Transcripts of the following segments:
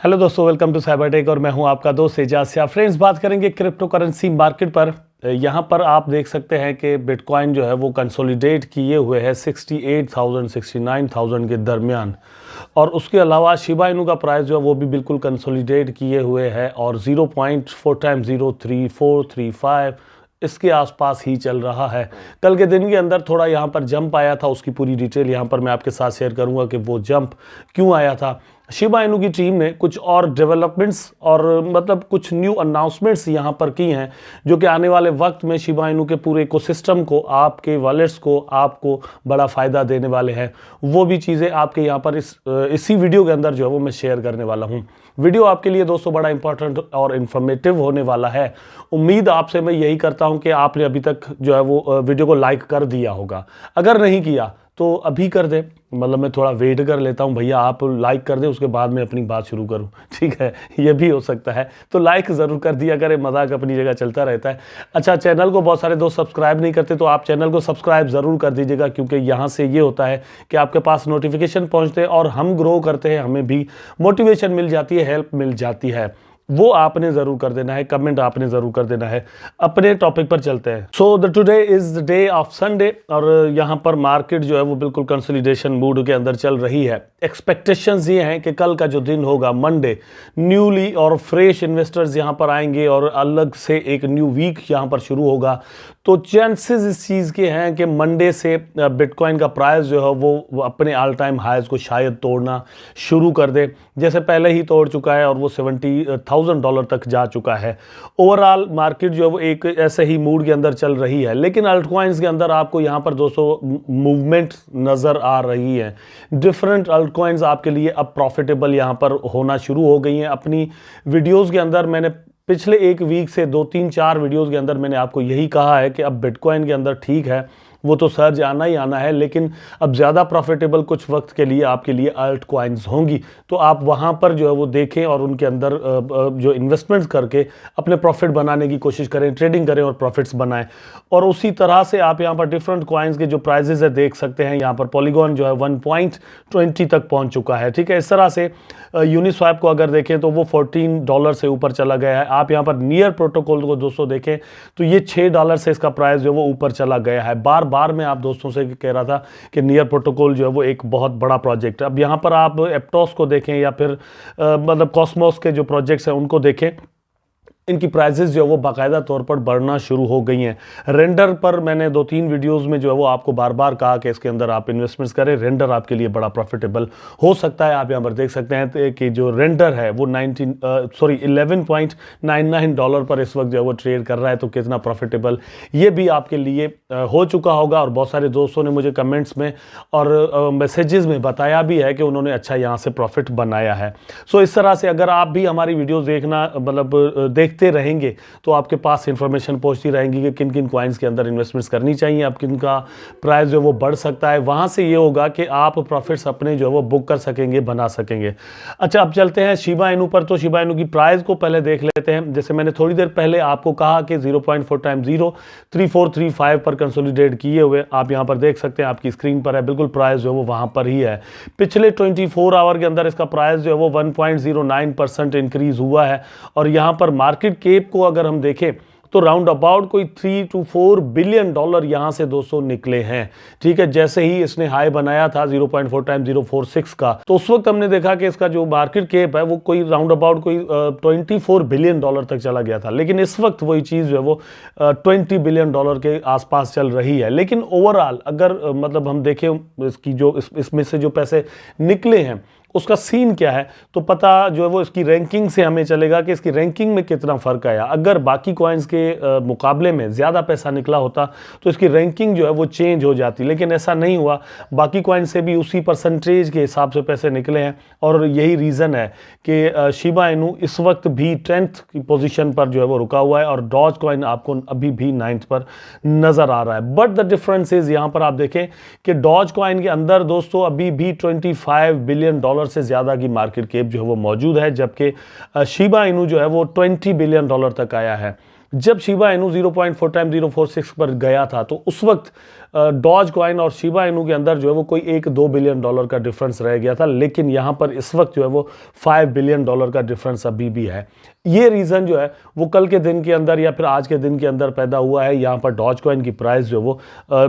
Hello दोस्तों, welcome to Cybertech और मैं हूं आपका दोस्त एजाज सिया। फ्रेंड्स, बात करेंगे क्रिप्टो करेंसी मार्केट पर। यहां पर आप देख सकते हैं कि बिटकॉइन जो है वो कंसोलिडेट किए हुए है 68,000 69,000 के दरमियान, और उसके अलावा शिबा इनू का प्राइस जो है वो भी बिल्कुल कंसोलिडेट किए हुए है और 0.4 टाइम 03435 इसके आसपास ही चल रहा है। कल के दिन के अंदर थोड़ा यहाँ पर जंप आया था, उसकी पूरी डिटेल यहाँ पर मैं आपके साथ शेयर करूँगा कि वो जंप क्यों आया था। शिबा इनू की टीम ने कुछ और डेवलपमेंट्स और मतलब कुछ न्यू अनाउंसमेंट्स यहाँ पर की हैं, जो कि आने वाले वक्त में शिबा इनू के पूरे इकोसिस्टम को, आपके वॉलेट्स को, आपको बड़ा फ़ायदा देने वाले हैं। वो भी चीज़ें आपके यहाँ पर इसी वीडियो के अंदर जो है वो मैं शेयर करने वाला हूँ। वीडियो आपके लिए दोस्तों बड़ा इंपॉर्टेंट और इन्फॉर्मेटिव होने वाला है। उम्मीद आपसे मैं यही करता हूँ कि आपने अभी तक जो है वो वीडियो को लाइक कर दिया होगा। अगर नहीं किया तो अभी कर दे, मतलब मैं थोड़ा वेट कर लेता हूं, भैया आप लाइक कर दें उसके बाद मैं अपनी बात शुरू करूं, ठीक है, ये भी हो सकता है। तो लाइक ज़रूर कर दिया करें, मजाक अपनी जगह चलता रहता है। अच्छा, चैनल को बहुत सारे दोस्त सब्सक्राइब नहीं करते, तो आप चैनल को सब्सक्राइब ज़रूर कर दीजिएगा, क्योंकि यहाँ से ये होता है कि आपके पास नोटिफिकेशन पहुँचते हैं और हम ग्रो करते हैं, हमें भी मोटिवेशन मिल जाती है, हेल्प मिल जाती है। वो आपने ज़रूर कर देना है, कमेंट आपने ज़रूर कर देना है। अपने टॉपिक पर चलते हैं। So the today is the day of Sunday, और यहाँ पर मार्केट जो है वो बिल्कुल कंसोलिडेशन मूड के अंदर चल रही है। एक्सपेक्टेशंस ये हैं कि कल का जो दिन होगा मंडे, न्यूली और फ्रेश इन्वेस्टर्स यहाँ पर आएंगे और अलग से एक न्यू वीक यहाँ पर शुरू होगा। तो चांसेस इस चीज़ के हैं कि मंडे से बिटकॉइन का प्राइस जो है वो अपने ऑल टाइम हाइज को शायद तोड़ना शुरू कर दे, जैसे पहले ही तोड़ चुका है और वो $70,000 तक जा चुका है। ओवरऑल मार्केट जो है वो एक ऐसे ही मूड के अंदर चल रही है, लेकिन अल्टकॉइंस के अंदर आपको यहाँ पर 200 मूवमेंट नज़र आ रही है। डिफरेंट अल्टकॉइंस आपके लिए अब प्रॉफिटेबल यहाँ पर होना शुरू हो गई हैं। अपनी वीडियोज़ के अंदर मैंने पिछले एक वीक से 2-3-4 वीडियोज़ के अंदर मैंने आपको यही कहा है कि अब बिटकॉइन के अंदर ठीक है, वो तो सर्ज आना ही आना है, लेकिन अब ज़्यादा प्रॉफिटेबल कुछ वक्त के लिए आपके लिए अल्ट कॉइन्स होंगी। तो आप वहाँ पर जो है वो देखें और उनके अंदर जो इन्वेस्टमेंट्स करके अपने प्रॉफिट बनाने की कोशिश करें, ट्रेडिंग करें और प्रॉफिट्स बनाएं। और उसी तरह से आप यहाँ पर डिफरेंट कॉइन्स के जो प्राइजेस है देख सकते हैं। यहाँ पर पॉलीगॉन जो है 1.20 तक पहुँच चुका है, ठीक है। इस तरह से यूनिस्वैप को अगर देखें तो वो $14 से ऊपर चला गया है। आप यहाँ पर नियर प्रोटोकॉल को दोस्तों देखें तो ये $6 से इसका प्राइस जो है वो ऊपर चला गया है। बार बार मैं आप दोस्तों से कह रहा था कि नियर प्रोटोकॉल जो है वो एक बहुत बड़ा प्रोजेक्ट है। अब यहाँ पर आप एप्टोस को देखें या फिर मतलब कॉस्मोस के जो प्रोजेक्ट्स हैं उनको देखें, इनकी प्राइसेस जो है वो बाकायदा तौर पर बढ़ना शुरू हो गई हैं। रेंडर पर मैंने 2-3 वीडियोस में जो है वो आपको बार बार कहा कि इसके अंदर आप इन्वेस्टमेंट्स करें, रेंडर आपके लिए बड़ा प्रॉफिटेबल हो सकता है। आप यहाँ पर देख सकते हैं कि जो रेंडर है वो $11.99 पर इस वक्त जो है वो ट्रेड कर रहा है। तो कितना प्रॉफिटेबल ये भी आपके लिए हो चुका होगा। और बहुत सारे दोस्तों ने मुझे कमेंट्स में और मैसेजेस में बताया भी है कि उन्होंने अच्छा यहाँ से प्रॉफिट बनाया है। सो इस तरह से अगर आप भी हमारी वीडियोज़ देखना मतलब देखते रहेंगे तो आपके पास इंफॉर्मेशन पहुंचती रहेंगी कि किन किन कॉइन्स के अंदर इन्वेस्टमेंट्स करनी चाहिए, अब किन का प्राइस जो है वो बढ़ सकता है। वहां से ये होगा कि आप प्रॉफिट्स अपने जो है वो बुक कर सकेंगे, बना सकेंगे। अच्छा, अब चलते हैं शिबा इनू पर। तो शिबा इनू की प्राइस को पहले देख लेते हैं। जैसे मैंने थोड़ी देर पहले आपको कहा कि 0.4 टाइम 03435 पर कंसोलिडेट किए हुए, आप यहां पर देख सकते हैं, आपकी स्क्रीन पर है, बिल्कुल प्राइस जो है वो वहां पर ही है। पिछले 24 आवर के अंदर इसका प्राइस जो है वो 1.09% इंक्रीज हुआ है। और यहां पर मार्केट केप को अगर हम देखें तो राउंड अबाउट कोई $3 to $4 बिलियन यहां से दोस्तों निकले हैं, ठीक है। जैसे ही इसने हाई बनाया था 0.4 टाइम 046 का, तो उस वक्त हमने देखा कि इसका जो मार्केट केप है वो कोई राउंड अबाउट कोई $24 बिलियन तक चला गया था। लेकिन इस वक्त वही चीज़ जो है वो $20 बिलियन के आसपास चल रही है। लेकिन ओवरऑल अगर मतलब हम देखें इसकी जो इसमें से जो पैसे निकले हैं उसका सीन क्या है, तो पता जो है वो इसकी रैंकिंग से हमें चलेगा कि इसकी रैंकिंग में कितना फ़र्क आया। अगर बाकी कॉइन्स के मुकाबले में ज़्यादा पैसा निकला होता तो इसकी रैंकिंग जो है वो चेंज हो जाती, लेकिन ऐसा नहीं हुआ। बाकी कॉइन से भी उसी परसेंटेज के हिसाब से पैसे निकले हैं, और यही रीज़न है कि शिबा इनू इस वक्त भी 10th की पोजीशन पर जो है वो रुका हुआ है, और डॉज कॉइन आपको अभी भी 9th पर नज़र आ रहा है। बट द डिफरेंस इज़, यहाँ पर आप देखें कि डॉज कॉइन के अंदर दोस्तों अभी भी $25 बिलियन से ज़्यादा की मार्केट कैप जो है वो मौजूद है, जबकि शिबा इनू जो है वो $20 बिलियन तक आया है। जब शिबा इनू 0.4 टाइम 046 पर गया था तो उस वक्त डॉज कॉइन और शिबा इनू के अंदर जो है वो कोई $1-2 बिलियन का डिफरेंस रह गया था, लेकिन यहाँ पर इस वक्त जो है वो $5 बिलियन का डिफरेंस अभी भी है। ये रीज़न जो है वो कल के दिन के अंदर या फिर आज के दिन के अंदर पैदा हुआ है। यहाँ पर डॉज कॉइन की प्राइस जो है वो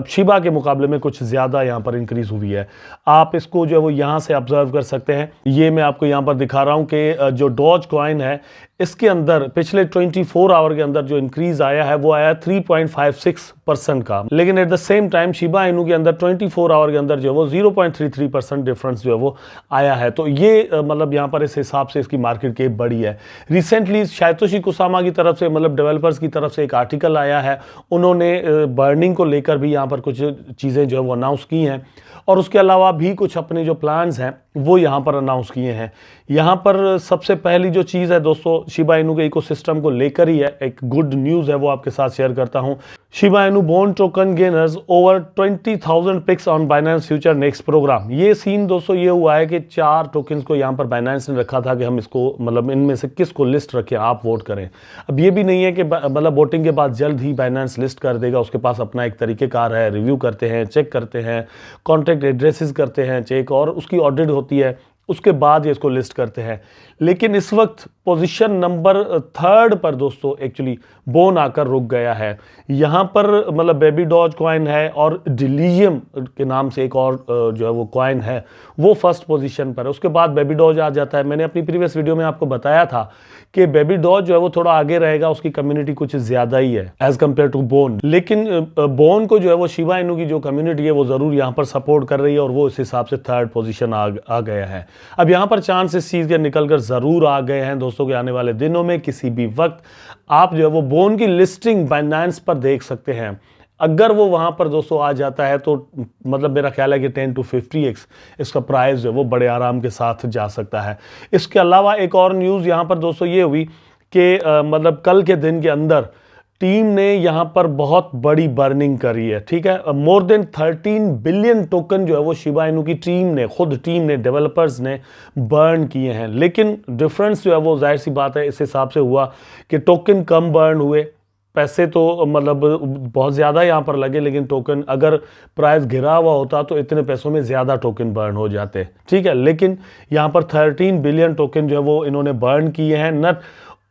शिबा के मुकाबले में कुछ ज़्यादा यहाँ पर इंक्रीज हुई है। आप इसको जो है वो यहाँ से ऑब्जर्व कर सकते हैं। ये मैं आपको यहाँ पर दिखा रहा हूँ कि जो डॉज कॉइन है इसके अंदर पिछले 24 आवर के अंदर जो इंक्रीज आया है वो आया 3.56% का, लेकिन at the same time Shiba Inu के अंदर 24 आवर के अंदर जो है वो 0.33% डिफरेंस जो है वो आया है। तो ये मतलब यहाँ पर इस हिसाब से इसकी मार्केट कैप बड़ी है। रिसेंटली सातोशी कुसामा की तरफ से मतलब डेवलपर्स की तरफ से एक आर्टिकल आया है, उन्होंने बर्निंग को लेकर भी यहाँ पर कुछ चीज़ें जो है वो अनाउंस की हैं और उसके अलावा भी कुछ अपने जो प्लान्स हैं वो यहाँ पर अनाउंस किए हैं। यहाँ पर सबसे पहली जो चीज़ है दोस्तों शिबा इनू के इकोसिस्टम को लेकर ही है, एक गुड न्यूज़ है वो आपके साथ शेयर करता हूँ। Shiba Inu bond token gainers over 20,000 picks on Binance future next program. ये सीन दोस्तों ये हुआ है कि 4 टोकन्स को यहाँ पर बाइनेंस ने रखा था कि हम इसको मतलब इनमें से किसको लिस्ट रखें, आप वोट करें। अब ये भी नहीं है कि मतलब वोटिंग के बाद जल्द ही बाइनेंस लिस्ट कर देगा, उसके पास अपना एक तरीक़ेकार है, रिव्यू करते हैं, चेक करते हैं, कॉन्टैक्ट एड्रेसेस करते हैं चेक और उसकी ऑडिट होती है, उसके बाद ये इसको लिस्ट करते हैं। लेकिन इस वक्त पोजीशन नंबर 3 पर दोस्तों एक्चुअली बोन आकर रुक गया है। यहाँ पर मतलब बेबी डॉज कॉइन है और डिलीजियम के नाम से एक और जो है वो कॉइन है वो फर्स्ट पोजीशन पर है, उसके बाद बेबी डॉज आ जाता है। मैंने अपनी प्रीवियस वीडियो में आपको बताया था कि बेबी डॉज जो है वो थोड़ा आगे रहेगा, उसकी कम्युनिटी कुछ ज़्यादा ही है एज कम्पेयर टू बोन, लेकिन बोन को जो है वो शिबा इनू की जो कम्युनिटी है वो ज़रूर यहाँ पर सपोर्ट कर रही है और वो इस हिसाब से 3rd पोजीशन आ गया है। अब यहाँ पर चांस इस चीज़ के निकल कर ज़रूर आ गए हैं दोस्तों कि आने वाले दिनों में किसी भी वक्त आप जो है वो बोन की लिस्टिंग बाइनेंस पर देख सकते हैं। अगर वो वहाँ पर दोस्तों आ जाता है तो मतलब मेरा ख्याल है कि 10 to 50x इसका प्राइस जो है वो बड़े आराम के साथ जा सकता है। इसके अलावा एक और न्यूज़ यहाँ पर दोस्तों ये हुई कि मतलब कल के दिन के अंदर टीम ने यहाँ पर बहुत बड़ी बर्निंग करी है, ठीक है। मोर देन 13 बिलियन टोकन जो है वो शिबा इनू की टीम ने डेवलपर्स ने बर्न किए हैं। लेकिन डिफरेंस जो है वो जाहिर सी बात है इस हिसाब से हुआ कि टोकन कम बर्न हुए, पैसे तो मतलब बहुत ज़्यादा यहाँ पर लगे, लेकिन टोकन अगर प्राइस गिरा हुआ होता तो इतने पैसों में ज़्यादा टोकन बर्न हो जाते, ठीक है। लेकिन यहाँ पर 13 बिलियन टोकन जो है वो इन्होंने बर्न किए हैं। नॉट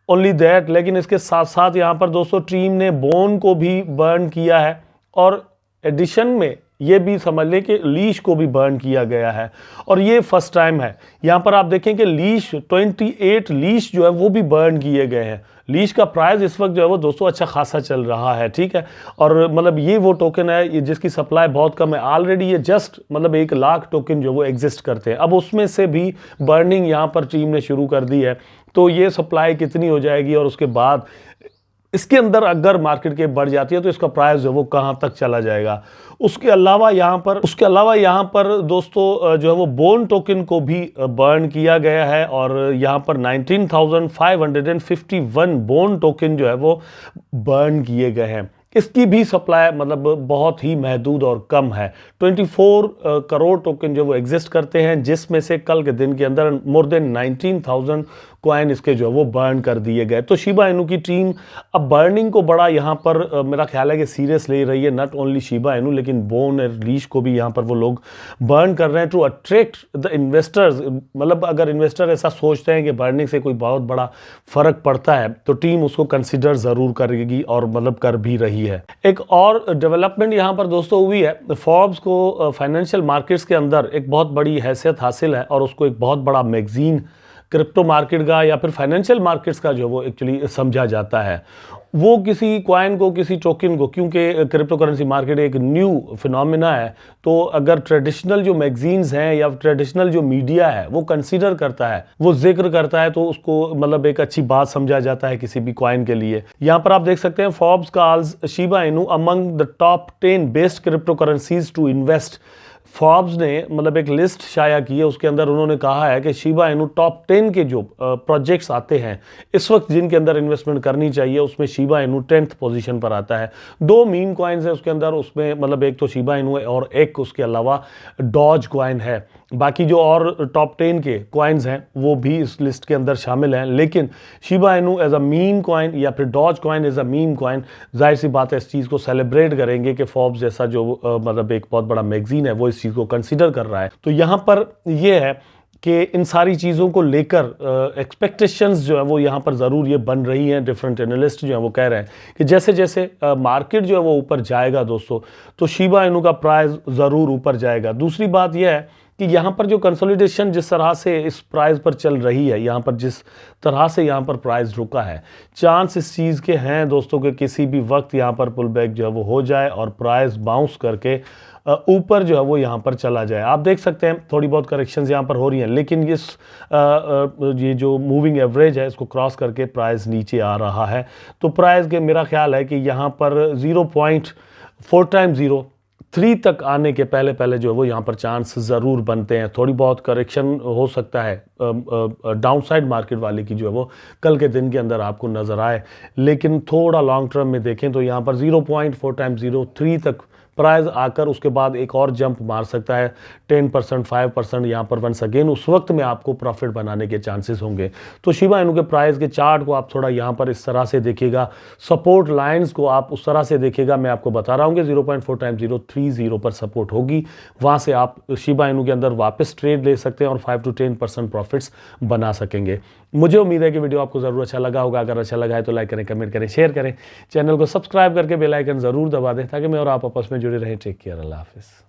ओनली दैट, लेकिन इसके साथ साथ यहाँ पर दोस्तों टीम ने बोन को भी बर्न किया है और एडिशन में ये भी समझ लें कि लीश को भी बर्न किया गया है और ये फर्स्ट टाइम है। यहाँ पर आप देखें कि लीश 28 लीश जो है वो भी बर्न किए गए हैं। लीश का प्राइस इस वक्त जो है वो दोस्तों अच्छा खासा चल रहा है, ठीक है। और मतलब ये वो टोकन है जिसकी सप्लाई बहुत कम है, ऑलरेडी ये जस्ट मतलब 1 लाख टोकन जो वो एग्जिस्ट करते हैं। अब उसमें से भी बर्निंग यहाँ पर टीम ने शुरू कर दी है, तो ये सप्लाई कितनी हो जाएगी और उसके बाद इसके अंदर अगर मार्केट के बढ़ जाती है तो इसका प्राइस जो वो कहाँ तक चला जाएगा। उसके अलावा यहाँ पर दोस्तों जो है वो बोन टोकन को भी बर्न किया गया है और यहाँ पर 19,551 बोन टोकन जो है वो बर्न किए गए हैं। इसकी भी सप्लाई मतलब बहुत ही महदूद और कम है। 24 करोड़ टोकन जो वो एग्जिस्ट करते हैं, जिसमें से कल के दिन के अंदर मोर देन 19,000 कॉइन इसके जो है वो बर्न कर दिए गए। तो शिबा इनू की टीम अब बर्निंग को बड़ा यहाँ पर मेरा ख्याल है कि सीरियस ले रही है। नॉट ओनली शिबा इनू लेकिन बोन और लीश को भी यहाँ पर वो लोग बर्न कर रहे हैं टू अट्रैक्ट द इन्वेस्टर्स। मतलब अगर इन्वेस्टर ऐसा सोचते हैं कि बर्निंग से कोई बहुत बड़ा फर्क पड़ता है तो टीम उसको कंसिडर ज़रूर करेगी और मतलब कर भी रही है। एक और डेवलपमेंट यहाँ पर दोस्तों हुई है, फोर्ब्स को फाइनेंशियल मार्केट्स के अंदर एक बहुत बड़ी हैसियत हासिल है और उसको एक बहुत बड़ा मैगजीन क्रिप्टो मार्केट का या फिर फाइनेंशियल मार्केट्स का जो वो एक्चुअली समझा जाता है। वो किसी कॉइन को, किसी टोकन को, क्योंकि क्रिप्टो करेंसी मार्केट एक न्यू फिनोमिना है, तो अगर ट्रेडिशनल जो मैगजीन्स हैं या ट्रेडिशनल जो मीडिया है वो कंसीडर करता है, वो जिक्र करता है, तो उसको मतलब एक अच्छी बात समझा जाता है किसी भी कॉइन के लिए। यहाँ पर आप देख सकते हैं Forbes calls Shiba Inu among the top 10 best crypto currencies to invest. Forbes ने मतलब एक लिस्ट शाया की है, उसके अंदर उन्होंने कहा है कि शिबा इनू टॉप 10 के जो प्रोजेक्ट्स आते हैं इस वक्त जिनके अंदर इन्वेस्टमेंट करनी चाहिए, उसमें शिबा इनू 10th पोजीशन पर आता है। 2 मीम कॉइन्स है उसके अंदर, उसमें मतलब एक तो शिबा इनू है और एक उसके अलावा डॉज कॉइन है। बाकी जो और टॉप 10 के कॉइन्स हैं वो भी इस लिस्ट के अंदर शामिल हैं, लेकिन Shiba Inu as a meme coin या फिर Doge coin as a meme coin, जाहिर सी बात है इस चीज़ को सेलिब्रेट करेंगे कि फोर्ब्स जैसा जो मतलब एक बहुत बड़ा मैगजीन है वो इस चीज़ को कंसिडर कर रहा है। तो यहाँ पर ये है कि इन सारी चीज़ों को लेकर एक्सपेक्टेशंस जो है वो यहाँ पर ज़रूर ये बन रही हैं। डिफरेंट एनालिस्ट जो है वो कह रहे हैं कि जैसे जैसे मार्केट जो है वो ऊपर जाएगा दोस्तों, तो शिबा इनू का प्राइस ज़रूर ऊपर जाएगा। दूसरी बात यह है कि यहाँ पर जो कंसोलिडेशन जिस तरह से इस प्राइस पर चल रही है, यहाँ पर जिस तरह से यहाँ पर प्राइस रुका है, चांस इस चीज़ के हैं दोस्तों कि किसी भी वक्त यहाँ पर पुल बैक जो है वो हो जाए और प्राइस बाउंस करके ऊपर जो है वो यहाँ पर चला जाए। आप देख सकते हैं थोड़ी बहुत करेक्शंस यहाँ पर हो रही हैं, लेकिन ये जो मूविंग एवरेज है इसको क्रॉस करके प्राइस नीचे आ रहा है। तो प्राइस के मेरा ख्याल है कि यहाँ पर 0.4x03 तक आने के पहले पहले जो है वो यहाँ पर चांस ज़रूर बनते हैं। थोड़ी बहुत करेक्शन हो सकता है डाउनसाइड मार्केट वाले की जो है वो कल के दिन के अंदर आपको नज़र आए, लेकिन थोड़ा लॉन्ग टर्म में देखें तो यहाँ पर 0.4x03 तक प्राइस आकर उसके बाद एक और जंप मार सकता है 10% 5% यहाँ पर वंस अगेन, उस वक्त में आपको प्रॉफिट बनाने के चांसेस होंगे। तो शिबा इनू के प्राइस के चार्ट को आप थोड़ा यहाँ पर इस तरह से देखिएगा, सपोर्ट लाइंस को आप उस तरह से देखिएगा। मैं आपको बता रहा हूँ कि 0.4x030 पर सपोर्ट होगी, वहाँ से आप शिबा इनू के अंदर वापस ट्रेड ले सकते हैं और 5 to 10% प्रॉफिट्स बना सकेंगे। मुझे उम्मीद है कि वीडियो आपको ज़रूर अच्छा लगा होगा। अगर अच्छा लगा है तो लाइक करें, कमेंट करें, शेयर करें, चैनल को सब्सक्राइब करके बेल आइकन ज़रूर दबा दें ताकि मैं और आप आपस में जुड़े रहें। टेक केयर, अल्लाह हाफिज़।